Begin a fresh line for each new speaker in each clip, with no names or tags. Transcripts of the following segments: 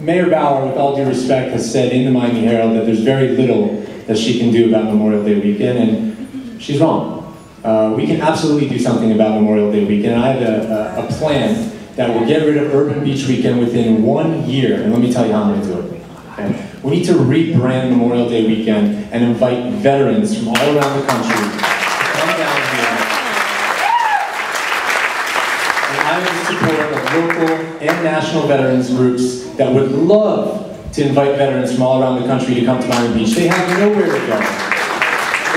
Mayor Bower, with all due respect, has said in the Miami Herald that there's very little that she can do about Memorial Day weekend, and she's wrong. We can absolutely do something about Memorial Day weekend, and I have a plan that will get rid of Urban Beach Weekend within 1 year, and let me tell you how I'm going to do it. Okay? We need to rebrand Memorial Day weekend and invite veterans from all around the country to come down here. And I am in support of local and national veterans groups that would love to invite veterans from all around the country to come to Miami Beach. They have nowhere to go.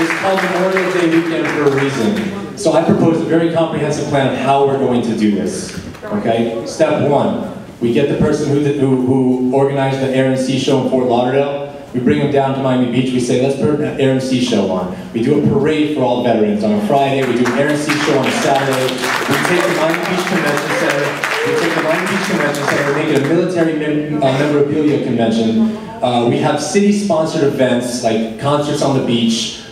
It's called Memorial Day weekend for a reason. So I propose a very comprehensive plan of how we're going to do this. Okay? Step one, we get the person who organized the Air and Sea show in Fort Lauderdale. We bring them down to Miami Beach. We say, let's put an Air and Sea show on. We do a parade for all veterans on a Friday. We do an Air and Sea show on a Saturday. We take the Miami Beach Convention Center. Make it a military memorabilia convention. We have city-sponsored events like concerts on the beach.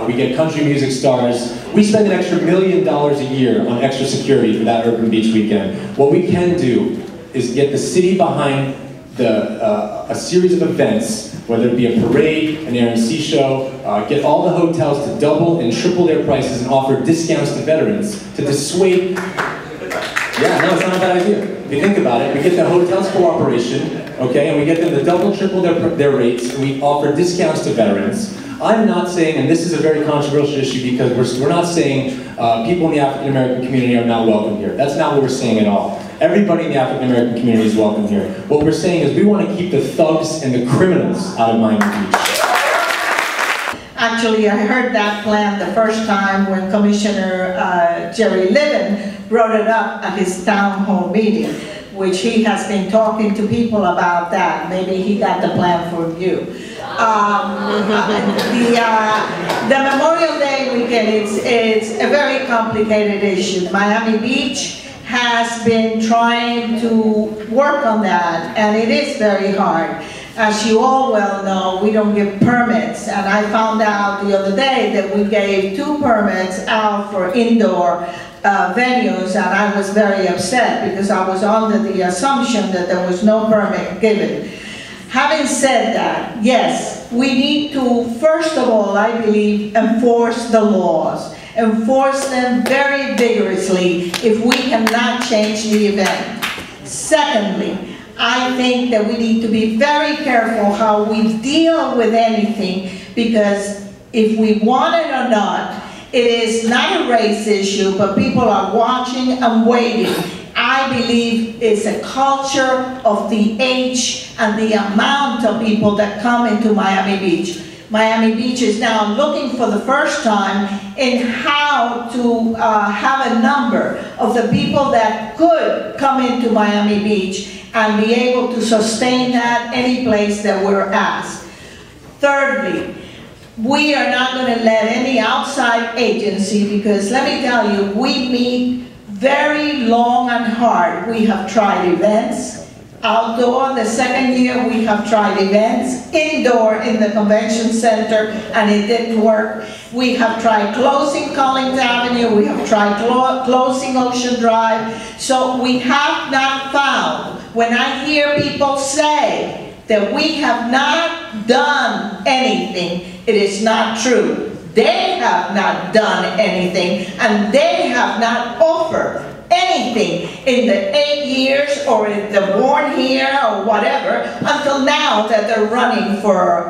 We get country music stars. We spend an extra $1 million a year on extra security for that Urban Beach weekend. What we can do is get the city behind a series of events, whether it be a parade, an Air and Sea show, get all the hotels to double and triple their prices and offer discounts to veterans to dissuade. Yeah, no, it's not a bad idea. If you think about it, we get the hotels cooperation, okay, and we get them to double, triple their rates, and we offer discounts to veterans. I'm not saying, and this is a very controversial issue because we're not saying people in the African American community are not welcome here. That's not what we're saying at all. Everybody in the African American community is welcome here. What we're saying is we want to keep the thugs and the criminals out of Miami Beach.
Actually, I heard that plan the first time when Commissioner Jerry Levin brought it up at his town hall meeting, which he has been talking to people about that. Maybe he got the plan from you. The Memorial Day weekend, it's a very complicated issue. Miami Beach has been trying to work on that, and it is very hard. As you all well know, we don't give permits, and I found out the other day that we gave 2 permits out for indoor venues, and I was very upset because I was under the assumption that there was no permit given. Having said that, yes, we need to, first of all, I believe, enforce the laws. Enforce them very vigorously if we cannot change the event. Secondly, I think that we need to be very careful how we deal with anything, because if we want it or not, it is not a race issue, but people are watching and waiting. I believe it's a culture of the age and the amount of people that come into Miami Beach. Miami Beach is now looking for the first time in how to have a number of the people that could come into Miami Beach and be able to sustain that any place that we're asked. Thirdly, we are not going to let any outside agency, because let me tell you, we meet very long and hard. We have tried events, outdoor. The second year we have tried events, indoor in the convention center, and it didn't work. We have tried closing Collins Avenue, we have tried closing Ocean Drive, so we have not found. When I hear people say that we have not done anything, it is not true. They have not done anything, and they have not offered anything in the 8 years, or if they're born here or whatever, until now that they're running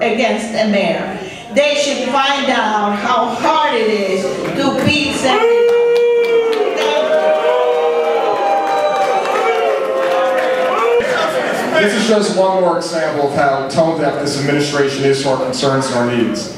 against a mayor. They should find out how hard it is to please everybody.
This is just one more example of how tone deaf this administration is to our concerns and our needs.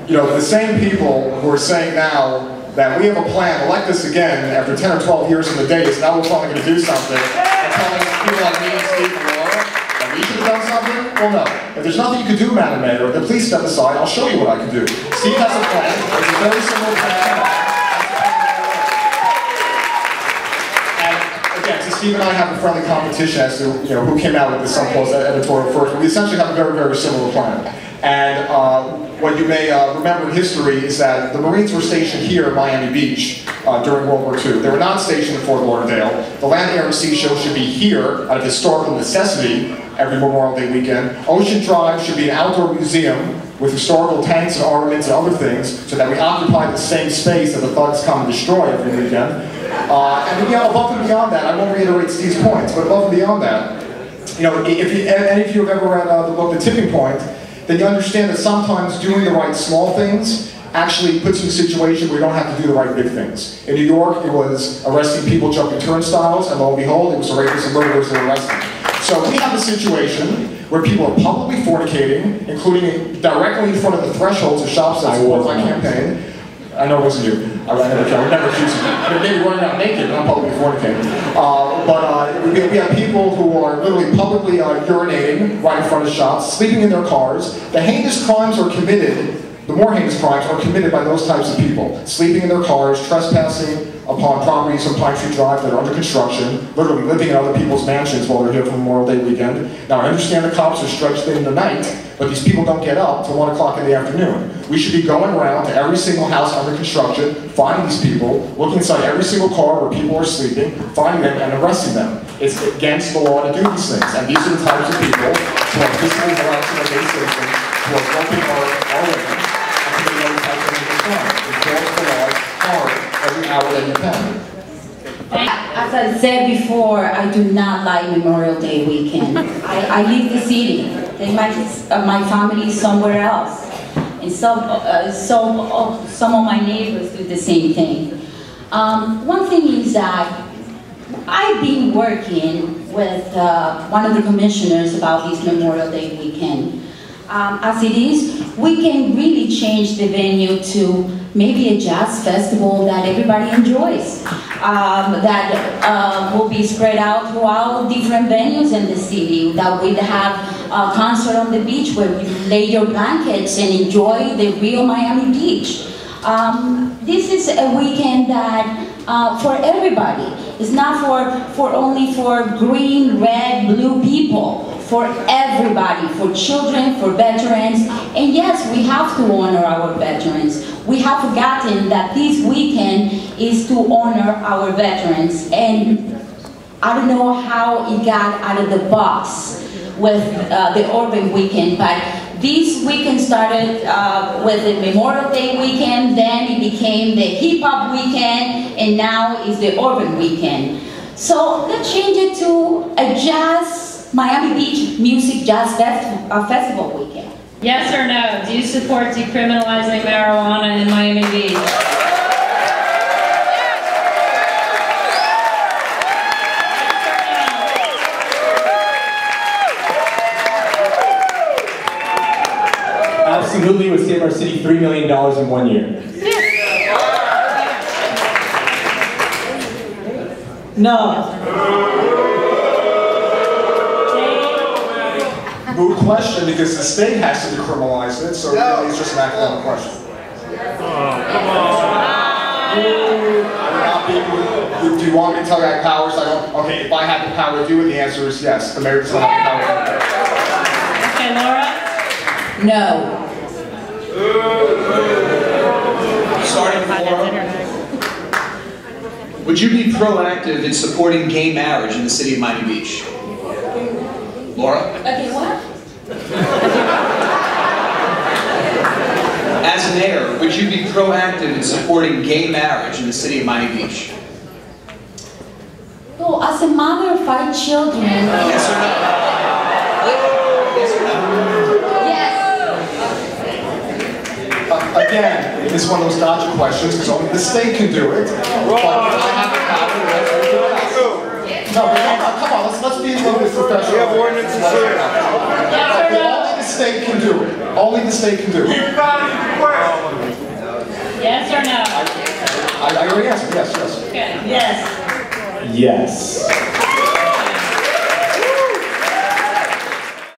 You know, the same people who are saying now that we have a plan, elect us again after 10 or 12 years in the days, now we're finally going to do something. They're telling people like me and Steve and Laura that we should have done something? Well, no. If there's nothing you can do, Madam Mayor, then please step aside. I'll show you what I can do. Steve has a plan. It's a very simple plan. Again, so Steve and I have a friendly competition as to who came out with the Sun Post editorial first, but we essentially have a very, very similar plan. And what you may remember in history is that the Marines were stationed here at Miami Beach during World War II. They were not stationed in Fort Lauderdale. The Land, Air, and Sea Show should be here out of historical necessity every Memorial Day weekend. Ocean Drive should be an outdoor museum with historical tanks and armaments and other things so that we occupy the same space that the thugs come and destroy every weekend. And above and beyond that, I won't reiterate Steve's points, but above and beyond that, you know, if any of you have ever read the book The Tipping Point, then you understand that sometimes doing the right small things actually puts you in a situation where you don't have to do the right big things. In New York, it was arresting people jumping turnstiles, and lo and behold, it was the rapists and murderers that were arrested. So we have a situation where people are publicly fornicating, including directly in front of the thresholds of shops that support my campaign. I know it wasn't you. I would never accuse you. Maybe running out naked, not publicly fornicating. But we have people who are literally publicly urinating right in front of shops, sleeping in their cars. The heinous crimes are committed, the more heinous crimes are committed by those types of people. Sleeping in their cars, trespassing upon properties on Pine Tree Drive that are under construction, literally living in other people's mansions while they're here for Memorial Day weekend. Now, I understand the cops are stretched in the night, but these people don't get up till 1 o'clock in the afternoon. We should be going around to every single house under construction, finding these people, looking inside every single car where people are sleeping, finding them and arresting them. It's against the law to do these things. And these are the types of people who are physically harassing our base citizens, who are broken our land, and committing other types of crimes. Enforce the laws hard every hour that you can.
As I said before, I do not like Memorial Day weekend. I leave the city. My family is somewhere else. And some of my neighbors do the same thing. One thing is that I've been working with one of the commissioners about this Memorial Day weekend. As it is, we can really change the venue to maybe a jazz festival that everybody enjoys, that will be spread out throughout different venues in the city, that we'd have a concert on the beach where you lay your blankets and enjoy the real Miami Beach. This is a weekend that for everybody. It's not only for green, red, blue people. For everybody, for children, for veterans, and yes, we have to honor our veterans. We have forgotten that this weekend is to honor our veterans, and I don't know how it got out of the box with the urban weekend, but this weekend started with the Memorial Day weekend, then it became the hip-hop weekend, and now is the urban weekend. So let's change it to a jazz Miami Beach Music Jazz Festival weekend.
Yes or no? Do you support decriminalizing marijuana in Miami Beach?
Absolutely, would save our city $3 million in 1 year.
No.
Moot question because the state has to decriminalize it, so really it's just an academic question. Do you want me to tell you I have powers? I don't. Okay, if I have the power to do it, the answer is yes. The mayor does not have the power to do it.
Okay, Laura?
No.
Starting with Laura. Would you be proactive in supporting gay marriage in the city of Miami Beach? Laura?
Okay, what?
As mayor, would you be proactive in supporting gay marriage in the city of Miami Beach?
Oh, as a mother of 5 children.
Yes or no? Yes
or no?
Yes.
Again, this is one of those gotcha questions because only the state can do it. But if I have the power, let's do it. No, but come on, let's be a little bit professional. We have ordinances here. Only the state can do it. Only the state can do it.
Yes or no?
I already answered, yes.
Okay.
Yes.
Yes.